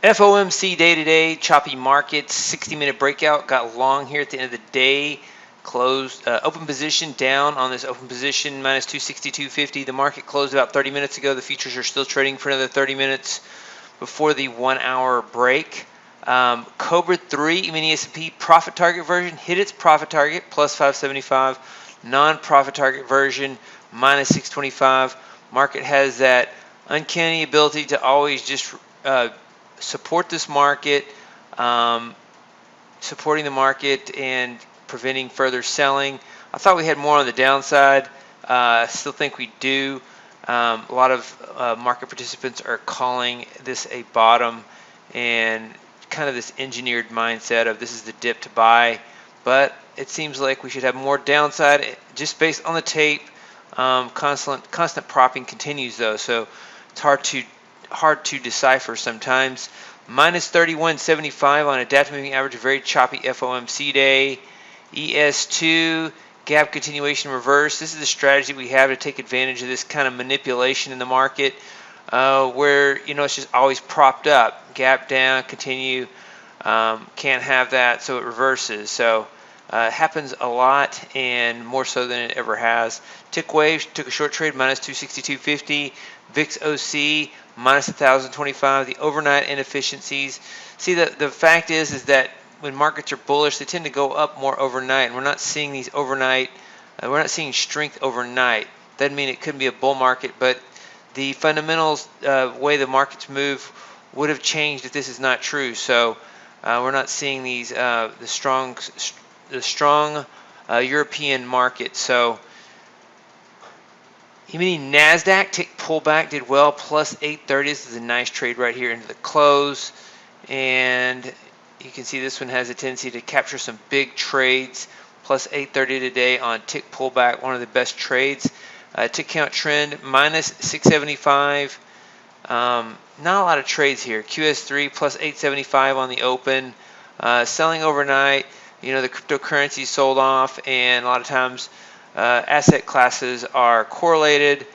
FOMC day today, choppy markets, 60-minute breakout, got long here at the end of the day, closed, open position down on this open position, minus 262.50. The market closed about 30 minutes ago. The futures are still trading for another 30 minutes before the 1 hour break. Cobra 3 mini S&P profit target version hit its profit target, plus 575. Non-profit target version, minus 625. Market has that uncanny ability to always just support this market, supporting the market and preventing further selling. I thought we had more on the downside. I still think we do. A lot of market participants are calling this a bottom and kind of this engineered mindset of this is the dip to buy. But it seems like we should have more downside just based on the tape. Constant propping continues though, so it's hard to decipher sometimes. Minus 31.75 on adaptive moving average, a very choppy FOMC day. ES2 gap continuation reverse. This is the strategy we have to take advantage of this kind of manipulation in the market, where it's just always propped up, gap down, continue. Can't have that, so it reverses. So it happens a lot, and more so than it ever has. Tick wave took a short trade, minus 262.50. VIX OC minus 1,025. The overnight inefficiencies. See, the fact is that when markets are bullish, they tend to go up more overnight, and we're not seeing these overnight. We're not seeing strength overnight. Doesn't mean it couldn't be a bull market, but the fundamentals, way the markets move, would have changed if this is not true. So we're not seeing these the strong European market. So mini NASDAQ tick pullback did well, plus 830. This is a nice trade right here into the close, and you can see this one has a tendency to capture some big trades. Plus 830 today on tick pullback, one of the best trades. Tick count trend minus 675. Not a lot of trades here. QS3 plus 875 on the open. Selling overnight. The cryptocurrency sold off, and a lot of times asset classes are correlated.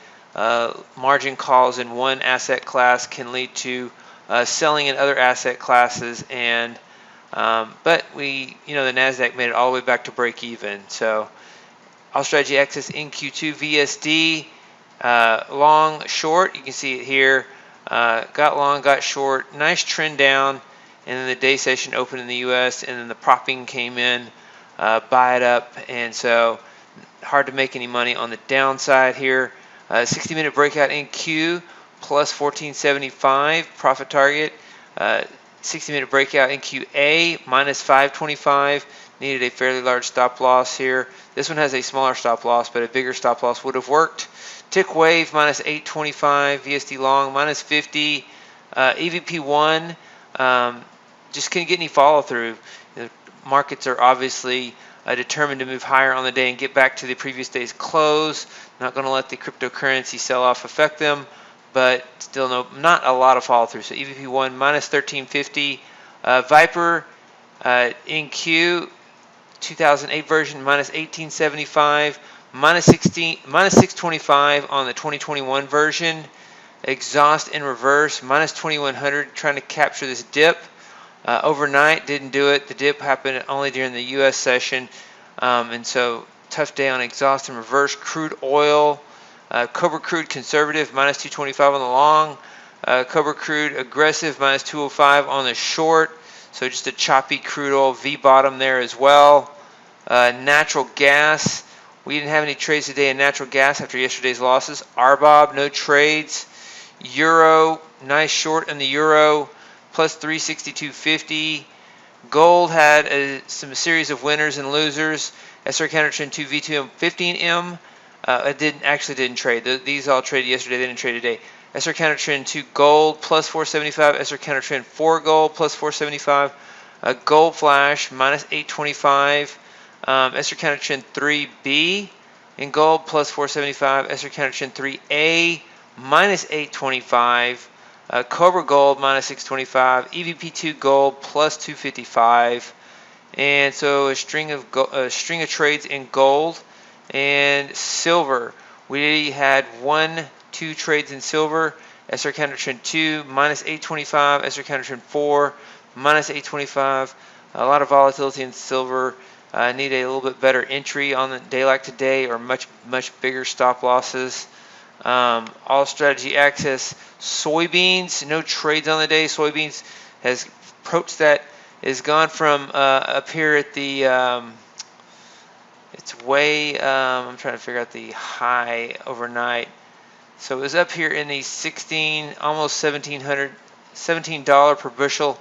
Margin calls in one asset class can lead to selling in other asset classes, and but the NASDAQ made it all the way back to break even. So all strategy access in Q2 VSD, long, short. You can see it here. Got long, got short. Nice trend down, and then the day session opened in the U.S., and then the propping came in, buy it up, and so hard to make any money on the downside here. 60-minute breakout in Q, plus 1475 profit target. 60-minute breakout in QA, minus 525. Needed a fairly large stop loss here. This one has a smaller stop loss, but a bigger stop loss would have worked. Tick wave, minus 825. VSD long, minus 50. EVP1, just couldn't get any follow through. The markets are obviously determined to move higher on the day and get back to the previous day's close. Not going to let the cryptocurrency sell-off affect them, but still not a lot of follow through. So EVP1 minus 1350. Viper in Q 2008 version minus 1875. Minus 625 on the 2021 version. Exhaust in reverse minus 2100, trying to capture this dip. Overnight didn't do it. The dip happened only during the U.S. session, and so tough day on exhaust and reverse. Crude oil, Cobra crude conservative minus 225 on the long. Cobra crude aggressive minus 205 on the short. So just a choppy crude oil V bottom there as well. Natural gas, we didn't have any trades today in natural gas after yesterday's losses. RBOB, no trades. Euro, nice short in the euro, plus 362.50. Gold had some series of winners and losers. SR counter trend 2 V2 and 15M. It didn't trade. These all traded yesterday. They didn't trade today. SR counter trend 2 gold plus 475. SR counter trend 4 gold plus 475. Gold flash minus 825. SR counter trend 3B in gold plus 475. SR counter trend 3A minus 825. Cobra gold minus 625. EVP2 gold plus 255. And so a string of trades in gold and silver. We had 2 trades in silver SR counter trend 2, minus 825. SR counter trend 4, minus 825. A lot of volatility in silver. Need a little bit better entry on the day like today, or much bigger stop losses. All strategy access. Soybeans, no trades on the day. Soybeans has approached that, is gone from up here at the it's way I'm trying to figure out the high overnight. So it was up here in the 16, almost $17 per bushel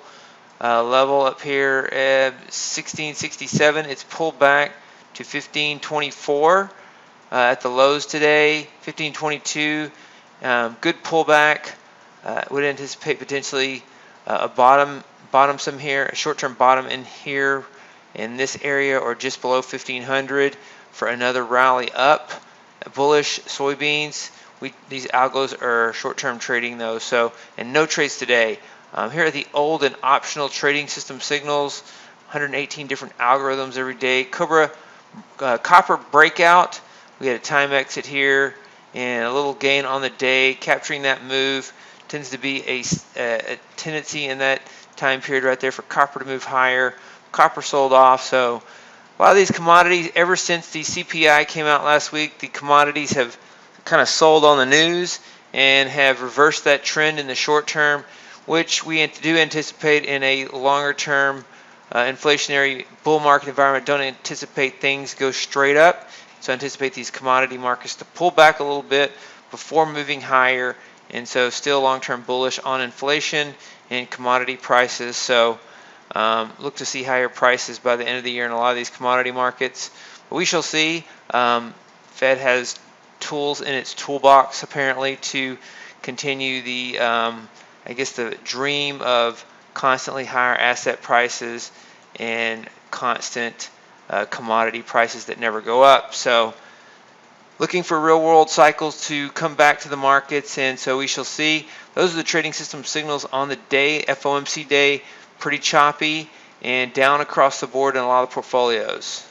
level up here at 1667. It's pulled back to 1524 at the lows today. 1522. Good pullback. Would anticipate potentially a bottom some here, a short-term bottom in here in this area, or just below 1500 for another rally up. Bullish soybeans. These algos are short-term trading though, so, and no trades today. Here are the old and optional trading system signals. 118 different algorithms every day. Copper breakout. We had a time exit here and a little gain on the day, capturing that move. Tends to be a tendency in that time period right there for copper to move higher. Copper sold off, so a lot of these commodities, ever since the CPI came out last week, the commodities have kind of sold on the news and have reversed that trend in the short term, which we do anticipate in a longer term inflationary bull market environment. Don't anticipate things go straight up, so anticipate these commodity markets to pull back a little bit before moving higher, and so still long-term bullish on inflation and commodity prices. So look to see higher prices by the end of the year in a lot of these commodity markets. But we shall see. Fed has tools in its toolbox apparently to continue the I guess the dream of constantly higher asset prices and constant commodity prices that never go up. So looking for real world cycles to come back to the markets, and so we shall see. Those are the trading system signals on the day. FOMC day, pretty choppy and down across the board in a lot of portfolios.